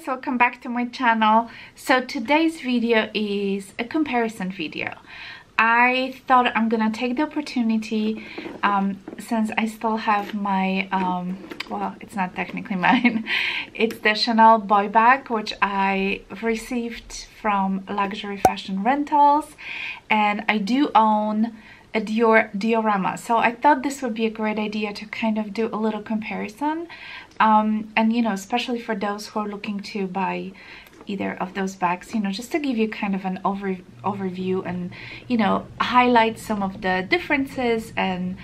guys, welcome back to my channel. So today's video is a comparison video. I thought I'm gonna take the opportunity, since I still have my well, it's not technically mine, it's the Chanel boy bag, which I received from Luxury Fashion Rentals, and I do own a Dior Diorama, so I thought this would be a great idea to kind of do a little comparison, and you know, especially for those who are looking to buy either of those bags, you know, just to give you kind of an overview and, you know, highlight some of the differences and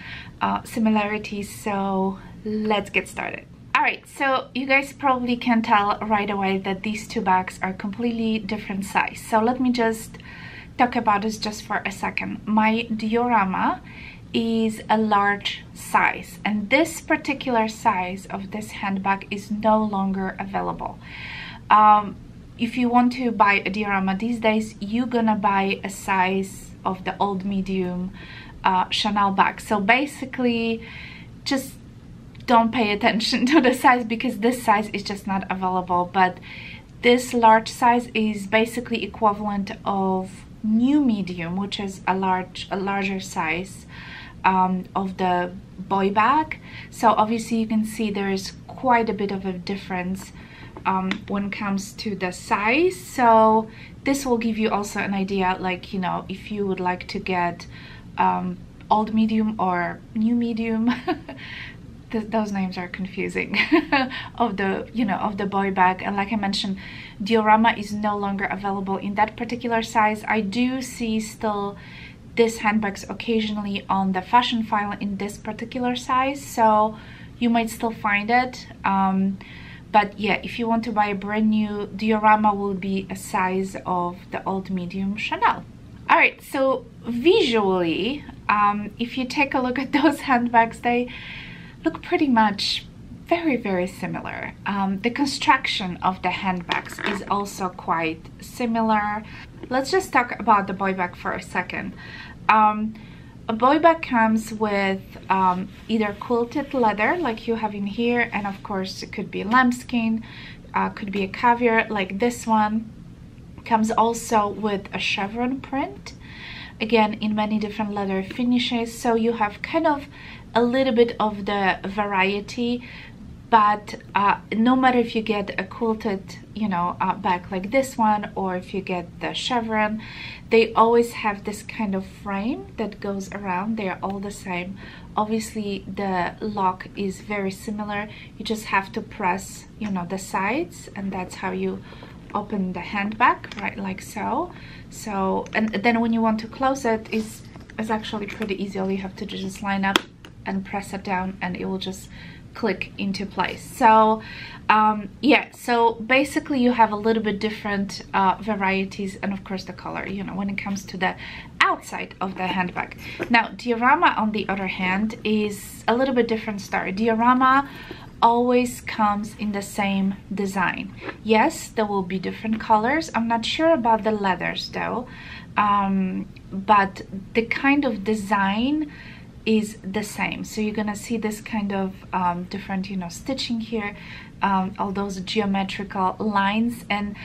similarities. So let's get started. Alright, so you guys probably can tell right away that these two bags are completely different size. So let me just talk about this just for a second. My Diorama is a large size, and this particular size of this handbag is no longer available. If you want to buy a Diorama these days, you're gonna buy a size of the old medium Chanel bag. So basically, just don't pay attention to the size because this size is just not available. But this large size is basically equivalent of new medium, which is a larger size of the boy bag. So obviously you can see there is quite a bit of a difference when it comes to the size. So this will give you also an idea, like, you know, if you would like to get old medium or new medium those names are confusing of the, you know, of the boy bag. And like I mentioned, Diorama is no longer available in that particular size. I do see still this handbags occasionally on the fashion file in this particular size, so you might still find it. But yeah, if you want to buy a brand new Diorama, will be a size of the old medium Chanel. Alright, so visually, if you take a look at those handbags, they look pretty much very similar. The construction of the handbags is also quite similar. Let's just talk about the boy bag for a second. A boy bag comes with either quilted leather like you have in here, and of course it could be lambskin, could be a caviar like this one. Comes also with a chevron print, again in many different leather finishes, so you have kind of a little bit of the variety. But no matter if you get a quilted, you know, bag like this one, or if you get the chevron, they always have this kind of frame that goes around. They are all the same. Obviously the lock is very similar. You just have to press, you know, the sides, and that's how you open the handbag, right, like so. So, and then when you want to close it, it's actually pretty easy. All you have to do is just line up and press it down, and it will just click into place. So yeah, so basically you have a little bit different varieties, and of course the color, you know, when it comes to the outside of the handbag. Now Diorama, on the other hand, is a little bit different story. Diorama always comes in the same design. Yes, there will be different colors. I'm not sure about the leathers though, but the kind of design is the same. So you're gonna see this kind of different, you know, stitching here, all those geometrical lines. And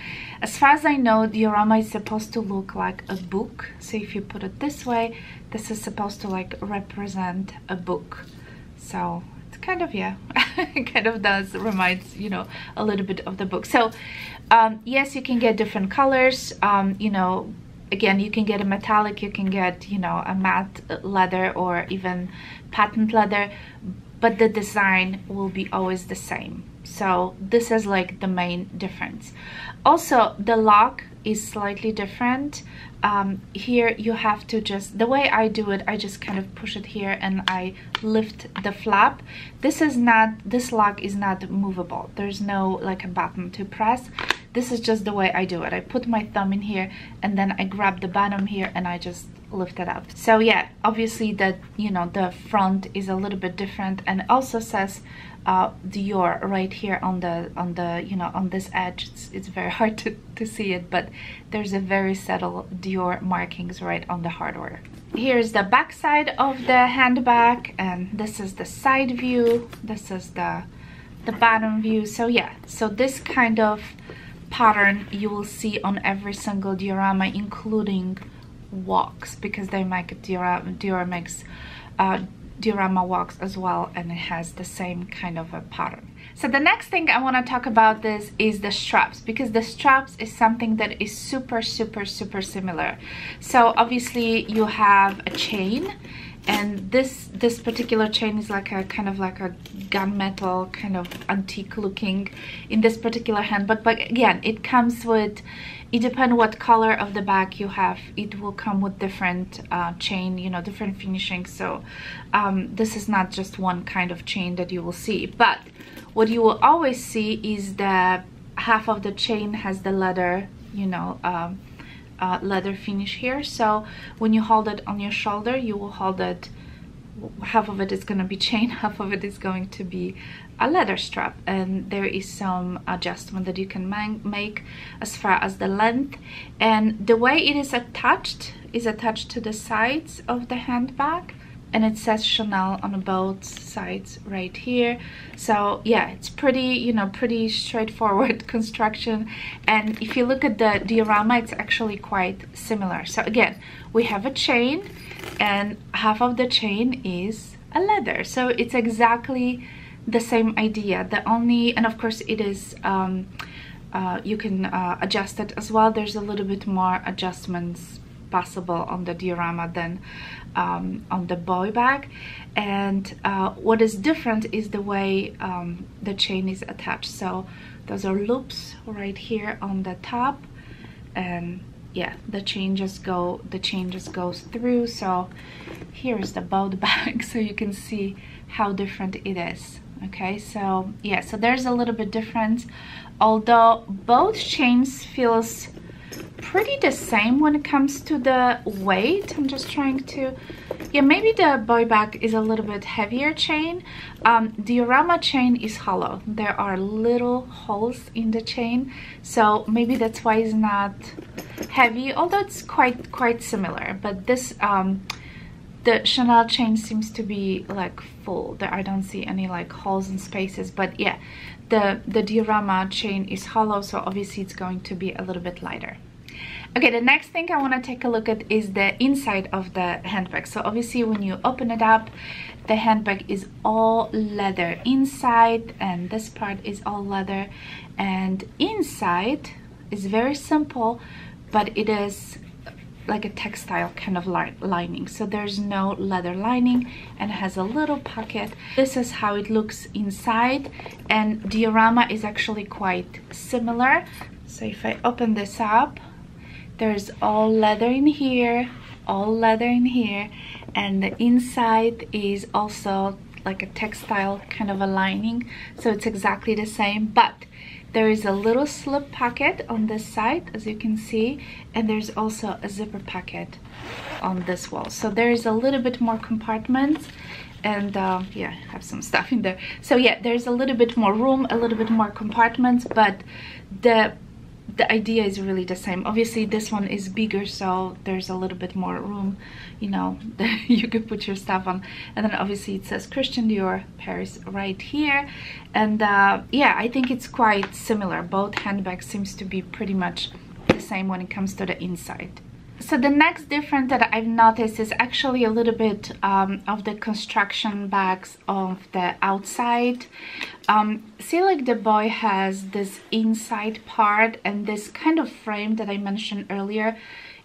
as far as I know, Diorama is supposed to look like a book. So if you put it this way, this is supposed to like represent a book. So it's kind of, yeah, it kind of does reminds, you know, a little bit of the book. So yes, you can get different colors, you know. Again, you can get a metallic, you can get, you know, a matte leather or even patent leather, but the design will be always the same. So this is like the main difference. Also, the lock is slightly different. Here you have to just, the way I do it, I just kind of push it here and I lift the flap. This lock is not movable. There's no like a button to press. This is just the way I do it. I put my thumb in here and then I grab the bottom here and I just lift it up. So yeah, obviously that, you know, the front is a little bit different, and also says Dior right here on the you know, on this edge. It's very hard to see it, but there's a very subtle Dior markings right on the hardware. Here's the back side of the handbag, and this is the side view. This is the bottom view. So yeah, so this kind of pattern you will see on every single diorama, including wax, because they make Dior makes diorama wax as well, and it has the same kind of a pattern. So the next thing I want to talk about this is the straps, because the straps is something that is super similar. So obviously you have a chain, and this particular chain is like a kind of like a gunmetal kind of antique looking in this particular handbag. But again, it comes with, it depends what color of the bag you have, it will come with different chain, you know, different finishing. So this is not just one kind of chain that you will see, but what you will always see is that half of the chain has the leather, you know, leather finish here. So when you hold it on your shoulder, you will hold it, half of it is going to be chain, half of it is going to be a leather strap, and there is some adjustment that you can make as far as the length. And the way it is attached to the sides of the handbag, and it says Chanel on both sides right here. So yeah, it's pretty, you know, pretty straightforward construction. And if you look at the diorama, it's actually quite similar. So again, we have a chain, and half of the chain is a leather. So it's exactly the same idea. The only, and of course it is, you can adjust it as well. There's a little bit more adjustments possible on the diorama than on the boy bag. And what is different is the way the chain is attached. So those are loops right here on the top, and yeah, the chain just goes through. So here's the boat bag, so you can see how different it is. Okay, so yeah, so there's a little bit difference, although both chains feels pretty the same when it comes to the weight. I'm just trying to, yeah, maybe the boy bag is a little bit heavier chain. Diorama chain is hollow. There are little holes in the chain, so maybe that's why it's not heavy, although it's quite similar. But this the Chanel chain seems to be like full. There, I don't see any like holes and spaces, but yeah, the diorama chain is hollow, so obviously it's going to be a little bit lighter. Okay, the next thing I want to take a look at is the inside of the handbag. So obviously when you open it up, the handbag is all leather inside, and this part is all leather, and inside is very simple, but it is like a textile kind of lining. So there's no leather lining, and it has a little pocket. This is how it looks inside, and diorama is actually quite similar. So if I open this up, there's all leather in here, all leather in here, and the inside is also like a textile kind of a lining. So it's exactly the same, but there is a little slip pocket on this side, as you can see, and there's also a zipper pocket on this wall. So there is a little bit more compartments, and yeah, I have some stuff in there. So yeah, there's a little bit more room, a little bit more compartments, but the idea is really the same. Obviously this one is bigger, so there's a little bit more room, you know, that you could put your stuff on. And then obviously it says Christian Dior Paris right here. And yeah, I think it's quite similar. Both handbags seems to be pretty much the same when it comes to the inside. So the next difference that I've noticed is actually a little bit of the construction bags of the outside. See, like the boy has this inside part and this kind of frame that I mentioned earlier.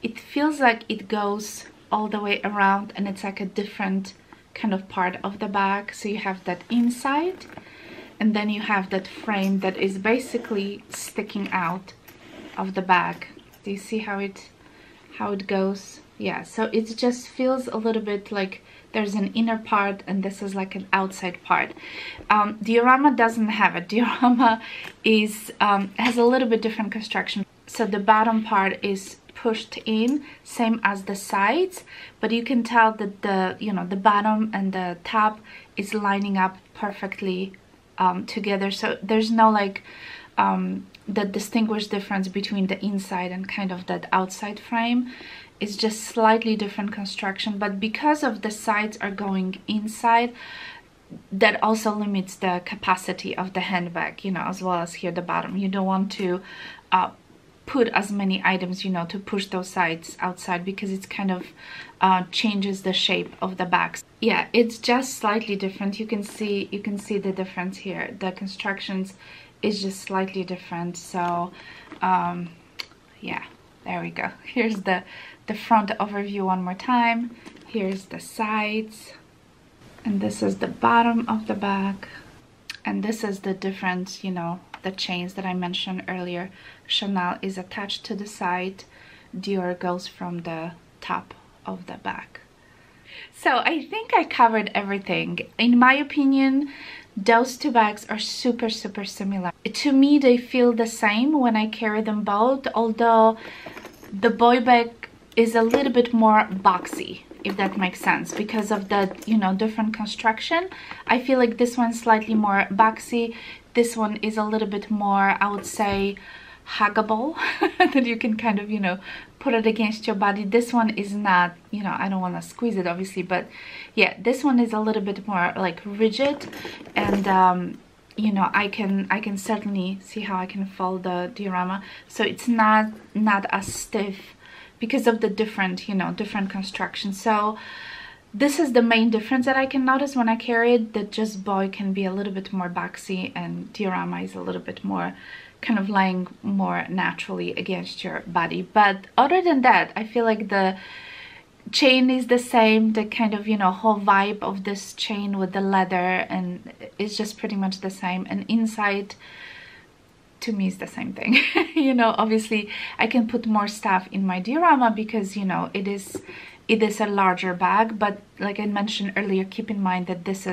It feels like it goes all the way around, and it's like a different kind of part of the bag. So you have that inside, and then you have that frame that is basically sticking out of the bag. Do you see how it goes? Yeah, so it just feels a little bit like there's an inner part and this is like an outside part. Diorama doesn't have it. Diorama is has a little bit different construction. So the bottom part is pushed in, same as the sides, but you can tell that the, you know, the bottom and the top is lining up perfectly together. So there's no like the distinguished difference between the inside and kind of that outside frame. Is just slightly different construction, but because of the sides are going inside, that also limits the capacity of the handbag, you know, as well as here the bottom. You don't want to put as many items, you know, to push those sides outside, because it's kind of changes the shape of the bags. Yeah, it's just slightly different. You can see the difference here. The constructions is just slightly different. So yeah, there we go. Here's the front overview one more time. Here's the sides, and this is the bottom of the bag, and this is the difference, you know, the chains that I mentioned earlier. Chanel is attached to the side, Dior goes from the top of the bag. So I think I covered everything. In my opinion, those two bags are super similar. To me, they feel the same when I carry them both, although the boy bag is a little bit more boxy, if that makes sense, because of the, you know, different construction. I feel like this one's slightly more boxy. This one is a little bit more, I would say, huggable, that you can kind of, you know, put it against your body. This one is not, you know, I don't want to squeeze it obviously, but yeah, this one is a little bit more like rigid, and you know, I can certainly see how I can fold the diorama, so it's not as stiff because of the different, you know, different construction. So this is the main difference that I can notice when I carry it, that just boy can be a little bit more boxy and diorama is a little bit more kind of lying more naturally against your body. But other than that, I feel like the chain is the same, the kind of, you know, whole vibe of this chain with the leather, and it's just pretty much the same. And inside, to me, is the same thing. You know, obviously I can put more stuff in my diorama because, you know, it is a larger bag, but like I mentioned earlier, keep in mind that this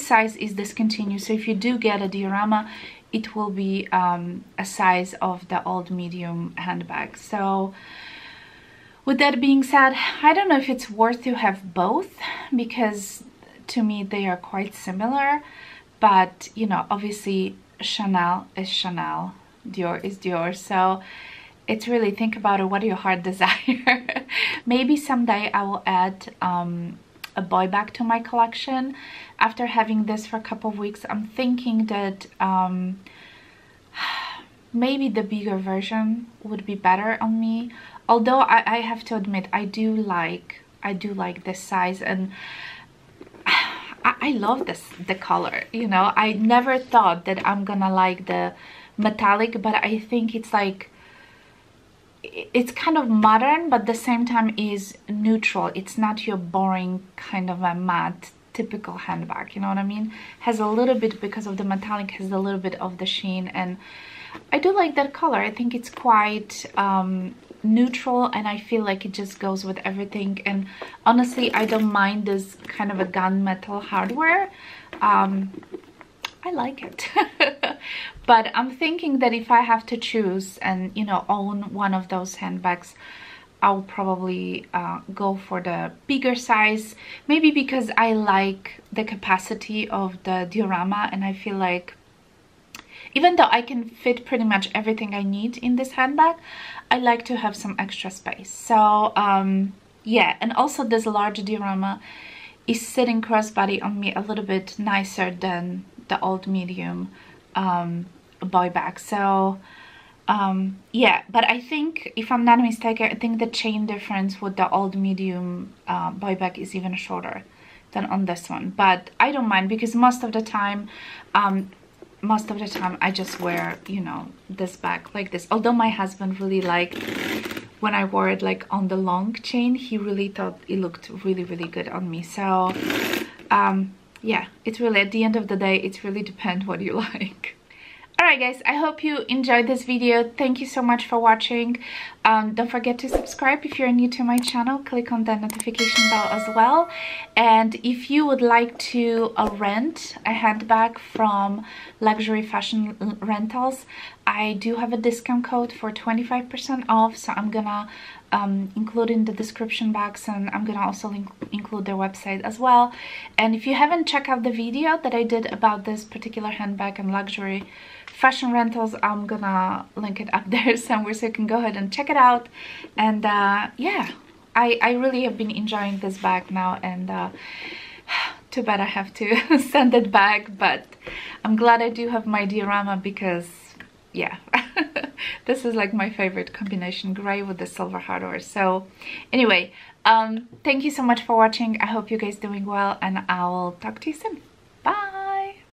size is discontinued. So if you do get a diorama, it will be a size of the old medium handbag. So with that being said, I don't know if it's worth to have both, because to me they are quite similar. But you know, obviously Chanel is Chanel, Dior is Dior, so it's really, think about it, what your heart desire. Maybe someday I will add a boy bag to my collection. After having this for a couple of weeks, I'm thinking that maybe the bigger version would be better on me. Although I have to admit, I do like this size, and I love the color. You know, I never thought that I'm gonna like the metallic, but I think it's like, it's kind of modern, but at the same time is neutral. It's not your boring kind of a matte typical handbag, you know what I mean? Has a little bit, because of the metallic, has a little bit of the sheen, and I do like that color. I think it's quite neutral, and I feel like it just goes with everything. And honestly, I don't mind this kind of a gunmetal hardware. I like it. But I'm thinking that if I have to choose and, you know, own one of those handbags, I'll probably go for the bigger size. Maybe because I like the capacity of the diorama, and I feel like even though I can fit pretty much everything I need in this handbag, I like to have some extra space. So yeah, and also this large diorama is sitting crossbody on me a little bit nicer than the old medium boy bag. So yeah, but I think, if I'm not mistaken, I think the chain difference with the old medium boy bag is even shorter than on this one. But I don't mind, because most of the time I just wear, you know, this bag like this. Although my husband really liked when I wore it like on the long chain, he really thought it looked really good on me. So yeah, it's really, at the end of the day, it really depends what you like. Alright guys, I hope you enjoyed this video. Thank you so much for watching. Don't forget to subscribe if you're new to my channel. Click on the notification bell as well. And if you would like to rent a handbag from Luxury Fashion Rentals, I do have a discount code for 25% off. So I'm gonna include in the description box, and I'm gonna also include their website as well. And if you haven't checked out the video that I did about this particular handbag and Luxury Fashion Rentals, I'm gonna link it up there somewhere, so you can go ahead and check it out. And yeah, I really have been enjoying this bag now, and too bad I have to send it back, but I'm glad I do have my diorama because yeah, this is like my favorite combination, gray with the silver hardware. So anyway, thank you so much for watching. I hope you guys doing well, and I will talk to you soon. Bye.